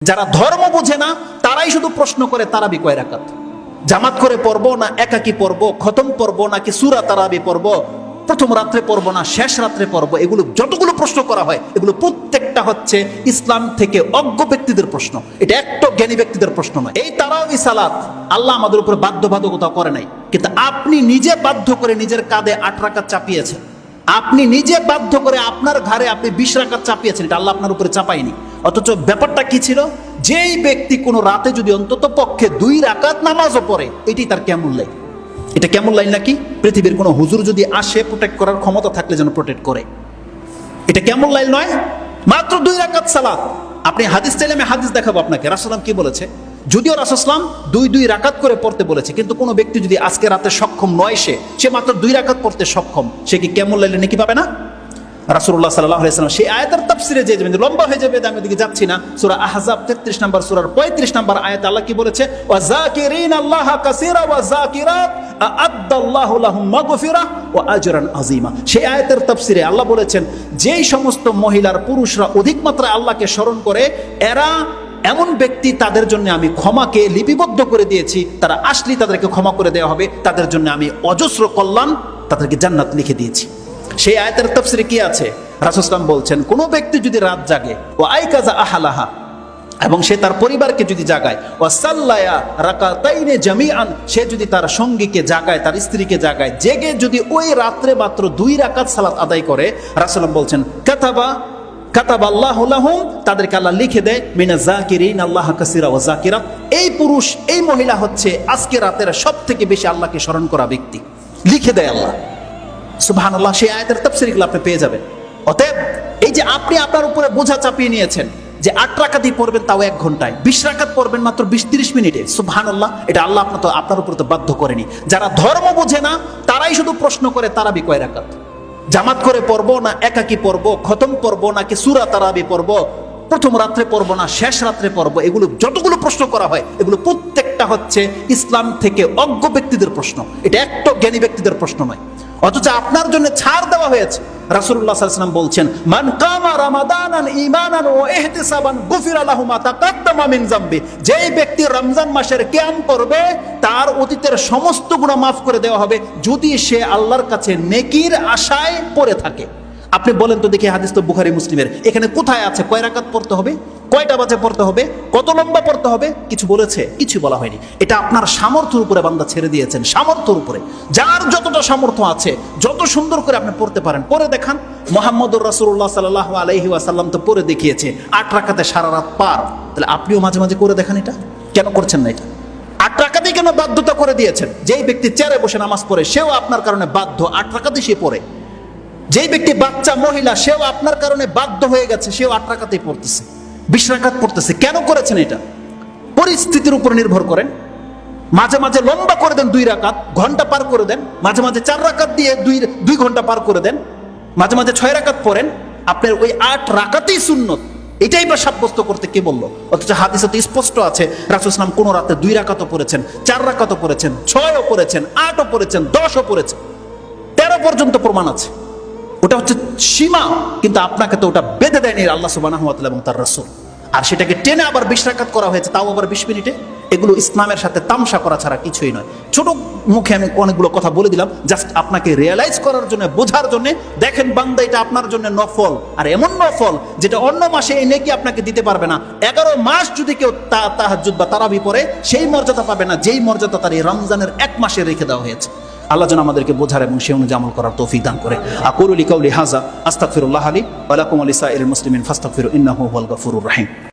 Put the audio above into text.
যারা ধর্ম বোঝে না তারাই শুধু প্রশ্ন করে তারাবি কয় রাকাত, জামাত করে পড়বো না একাকি পড়বো, খতম পড়বো নাকি সূরা তারাবি পড়বো, প্রথম রাত্রে পড়বো না শেষ রাত্রে পড়বো, এগুলো যতগুলো প্রশ্ন করা হয় এগুলো প্রত্যেকটা হচ্ছে ইসলাম থেকে অজ্ঞ ব্যক্তিদের প্রশ্ন। এটা একটা জ্ঞানী ব্যক্তিদের প্রশ্ন নয়। এই তারাবি সালাত আল্লাহ আমাদের উপরে বাধ্যবাধকতা করে নাই, কিন্তু আপনি নিজে বাধ্য করে নিজের কাঁধে 8 রাকাত চাপিয়েছেন। আপনি নিজে বাধ্য করে আপনার ঘরে আপনি 20 রাকাত চাপিয়েছেন, এটা আল্লাহ আপনার উপরে চাপায়নি। অথচ ব্যাপারটা কি ছিল, যেই ব্যক্তি কোনো রাতে যদি অন্তত পক্ষে 2 রাকাত নামাজও পড়ে, এটি তার কেমন লাইন। এটা কেমন লাইন নাকি পৃথিবীর কোনো হুজুর যদি আসে প্রোটেক্ট করার ক্ষমতা থাকলে যেন প্রোটেক্ট করে। এটা কেমন লাইন নয়, মাত্র 2 রাকাত সালাত। আপনি হাদিস চাইলে আমি হাদিস দেখাবো আপনাকে, রাসূল সাল্লাল্লাহু কি বলেছে। যদিও রাসূল সাল্লাল্লাহু 2 রাকাত করে পড়তে বলেছে, কিন্তু কোনো ব্যক্তি যদি আজকে রাতে সক্ষম নয়, সে মাত্র 2 রাকাত পড়তে সক্ষম, সে কি কেমন লাইলে নাকি পাবে না? রাসূলুল্লাহ সাল্লাল্লাহু আলাইহি ওয়াসাল্লাম সেই আয়াতের তাফসিরে যে যাবেন, লম্বা হয়ে যাবে, আমি ওদিকে যাচ্ছি না। সূরা আহজাব 33 নম্বর সূরার 35 নম্বর আয়াতে আল্লাহ কি বলেছে, ওয়া যাকিরিন আল্লাহ কাসীরা ওয়া যাকিরাত আ'আদ্দাল্লাহু লাহুম মাগফিরাহ ওয়া আজরান আযীমা। সেই আয়াতের তাফসিরে আল্লাহ বলেছেন, যেই সমস্ত মহিলার পুরুষরা অধিক মাত্রায় আল্লাহকে স্মরণ করে, এরা এমন ব্যক্তি, তাদের জন্য আমি ক্ষমাকে লিপিবদ্ধ করে দিয়েছি, তারা আসলেই তাদেরকে ক্ষমা করে দেওয়া হবে, তাদের জন্য আমি অজস্র কল্যাণ, তাদেরকে জান্নাত লিখে দিয়েছি। সেই আয়াতের তাফসিরে কি আছে, রাসূল সাল্লাল্লাহু বলছেন, কোন ব্যক্তি যদি রাত জাগে ও আইকাজা আহলাহা, এবং সে তার পরিবারকে যদি জাগায়, ও সাল্লায়া রাকাতাইনে জামিআন, সে যদি তার সঙ্গীকে জাগায়, তার স্ত্রীকে জাগায়, জেগে যদি ওই রাত্রে মাত্র 2 রাকাত সালাত আদায় করে, রাসূল সাল্লাল্লাহু বলছেন, কাতাবাল্লাহু লাহুম, তাদেরকে আল্লাহ লিখে দেয় মিনাজ যাকিরিন আল্লাহ কাসীরা ওয়া যাকিরাত। এই পুরুষ, এই মহিলা হচ্ছে আজকে রাতের সবথেকে বেশি আল্লাহকে স্মরণ করা ব্যক্তি, লিখে দেয় আল্লাহ। সুবহানাল্লাহ, সেই আয়াতের তাফসীরগুলো আপনি পেয়ে যাবেন। অতএব এই যে আপনি আপনার উপরে বোঝা চাপিয়ে নিয়েছেন যে 8 রাকাতই পড়বেন, তাও 1 ঘন্টায়, 20 রাকাত পড়বেন মাত্র 20-30 মিনিটে, সুবহানাল্লাহ, এটা আল্লাহ আপনার উপর তো বাধ্য করেনি। যারা ধর্ম বোঝে না তারাই শুধু প্রশ্ন করে তারাবি কয় রাকাত, জামাত করে পড়বো না একাকি পড়বো, খতম পড়বো নাকি সূরা তারাবি পড়বো, প্রথম রাত্রে পড়বো না শেষ রাত্রে পড়বো, এগুলো যতগুলো প্রশ্ন করা হয় এগুলো প্রত্যেকটা হচ্ছে ইসলাম থেকে অজ্ঞ ব্যক্তিদের প্রশ্ন। এটা একটা জ্ঞানী ব্যক্তিদের প্রশ্ন নয়। অথচ আপনার জন্য ছাড় দেওয়া হয়েছে। রাসূলুল্লাহ সাল্লাল্লাহু আলাইহি ওয়াসাল্লাম বলছেন, মান কামা রামাদানান ঈমানান ওয়া ইহতিসাবান গুফিরা লাহু মা তাকাদ্দামা মিন যামবি, যেই ব্যক্তি রমজান মাসের কিয়াম করবে, তার অতীতের সমস্ত গুনাহ মাফ করে দেওয়া হবে, যদি সে আল্লাহর কাছে নেকির আশায় পড়ে থাকে। আপনি বলেন তো দেখি, হাদিস তো বুখারী মুসলিমের, এখানে কোথায় আছে কয় রাকাত পড়তে হবে, কয়টা বাজে পড়তে হবে, কত লম্বা পড়তে হবে, কিছু বলেছে? কিছু বলা হয়নি। এটা আপনার সামর্থ্যের উপরে বান্দা ছেড়ে দিয়েছেন, সামর্থ্যের উপরে। যার যতটা সামর্থ্য আছে, যত সুন্দর করে আপনি পড়তে পারেন পড়ে দেখান। মুহাম্মদুর রাসূলুল্লাহ সাল্লাল্লাহু আলাইহি ওয়াসাল্লাম তো পড়ে দেখিয়েছে 8 রাকাতে সারা রাত পার। তাহলে আপনিও মাঝে মাঝে করে দেখান। এটা কেন করছেন না? এটা 8 রাকাতেই কেন বাধ্যতা করে দিয়েছেন? যেই ব্যক্তি চেয়ারে বসে নামাজ পড়ে, সেও আপনার কারণে বাধ্য 8 রাকাতই সে পড়ে। যেই ব্যক্তি বাচ্চা মহিলা, সেও আপনার কারণে বাধ্য হয়ে গেছে, সেও 8 রাকাতেই পড়তেছে, 20 রাকাত পড়তেছে। কেন করেছেন? এটা পরিস্থিতির উপর নির্ভর করেন। মাঝে মাঝে লম্বা করে দেন, 2 রাকাত, ঘন্টা পার করে দেন। মাঝে মাঝে 4 রাকাত দিয়ে 2 ঘন্টা পার করে দেন। মাঝে মাঝে 6 রাকাত পড়েন। আপনার ওই 8 রাকাতেই সুন্নত, এটাই বা সাব্যস্ত করতে কে বললো? অথচ হাদিসে তো স্পষ্ট আছে, রাসূল সাল্লাল্লাহু আলাইহি ওয়াসাল্লাম কোন রাতে 2 রাকাতও পড়েছেন, 4 রাকাতও পড়েছেন, 6ও পড়েছেন, 8ও পড়েছেন, 10ও পড়েছেন, 13 পর্যন্ত প্রমাণ আছে। ওটা হচ্ছে সীমা, কিন্তু আপনাকে তো ওটা বেঁধে দেয়নি আল্লাহ সুবহানাহু ওয়া তাআলা এবং তার রাসূল। আর সেটাকে টেনে আবার 20 রাকাত করা হয়েছে, তাও আবার 20 মিনিটে। এগুলো ইসলামের সাথে তামসা করা ছাড়া কিছুই নয়। ছোট মুখে আমি অনেকগুলো কথা বলে দিলাম, জাস্ট আপনাকে রিয়েলাইজ করার জন্য, বোঝার জন্য। দেখেন বান্দা, এটা আপনার জন্য নফল, আর এমন নফল যেটা অন্য মাসে এই নেকি আপনাকে দিতে পারবে না। 11 মাস যদি কেউ তাহাজ্জুদ বা তারাবি পড়ে, সেই মর্যাদা পাবে না যেই মর্যাদা তার এই রমজানের 1 মাসে রেখে দেওয়া হয়েছে। আল্লাহ যেন আমাদেরকে বোঝার এবং সে অনুযায়ী আমল করার তৌফিক দান করে। আকুলু লিকাউলি হাযা আস্তাগফিরুল্লাহ লি ওয়া লাকুম ওয়া লিসাইরিল মুসলিমিন ফাস্তাগফিরু ইন্নাহু হুয়াল গফুরুর রহিম।